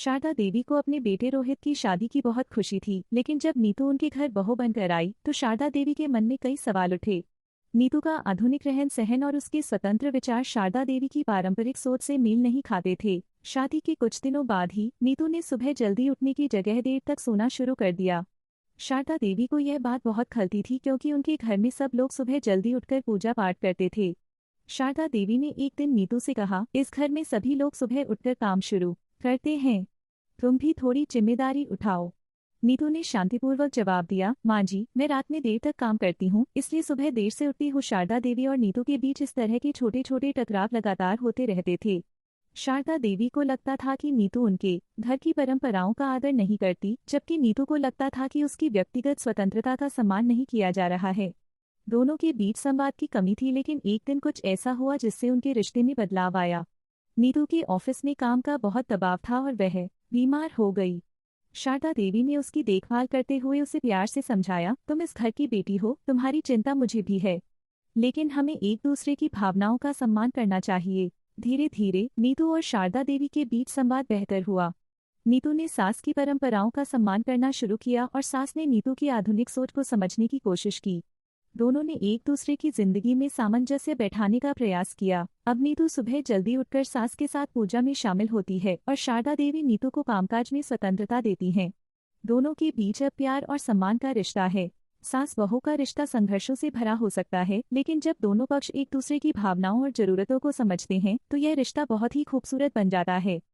शारदा देवी को अपने बेटे रोहित की शादी की बहुत खुशी थी, लेकिन जब नीतू उनके घर बहू बनकर आई तो शारदा देवी के मन में कई सवाल उठे। नीतू का आधुनिक रहन सहन और उसके स्वतंत्र विचार शारदा देवी की पारंपरिक सोच से मेल नहीं खाते थे। शादी के कुछ दिनों बाद ही नीतू ने सुबह जल्दी उठने की जगह देर तक सोना शुरू कर दिया। शारदा देवी को यह बात बहुत खलती थी, क्योंकि उनके घर में सब लोग सुबह जल्दी उठकर पूजा पाठ करते थे। शारदा देवी ने एक दिन नीतू से कहा, इस घर में सभी लोग सुबह उठकर काम शुरू करते हैं, तुम भी थोड़ी जिम्मेदारी उठाओ। नीतू ने शांतिपूर्वक जवाब दिया, माँ जी, मैं रात में देर तक काम करती हूँ, इसलिए सुबह देर से उठती हूँ। शारदा देवी और नीतू के बीच इस तरह के छोटे छोटे टकराव लगातार होते रहते थे। शारदा देवी को लगता था कि नीतू उनके घर की परंपराओं का आदर नहीं करती, जबकि नीतू को लगता था कि उसकी व्यक्तिगत स्वतंत्रता का सम्मान नहीं किया जा रहा है। दोनों के बीच संवाद की कमी थी, लेकिन एक दिन कुछ ऐसा हुआ जिससे उनके रिश्ते में बदलाव आया। नीतू के ऑफिस में काम का बहुत दबाव था और वह बीमार हो गई। शारदा देवी ने उसकी देखभाल करते हुए उसे प्यार से समझाया, तुम इस घर की बेटी हो, तुम्हारी चिंता मुझे भी है, लेकिन हमें एक दूसरे की भावनाओं का सम्मान करना चाहिए। धीरे धीरे नीतू और शारदा देवी के बीच संवाद बेहतर हुआ। नीतू ने सास की परंपराओं का सम्मान करना शुरू किया और सास ने नीतू की आधुनिक सोच को समझने की कोशिश की। दोनों ने एक दूसरे की जिंदगी में सामंजस्य बैठाने का प्रयास किया। अब नीतू सुबह जल्दी उठकर सास के साथ पूजा में शामिल होती है और शारदा देवी नीतू को कामकाज में स्वतंत्रता देती हैं। दोनों के बीच अब प्यार और सम्मान का रिश्ता है। सास बहू का रिश्ता संघर्षों से भरा हो सकता है, लेकिन जब दोनों पक्ष एक दूसरे की भावनाओं और जरूरतों को समझते हैं तो यह रिश्ता बहुत ही खूबसूरत बन जाता है।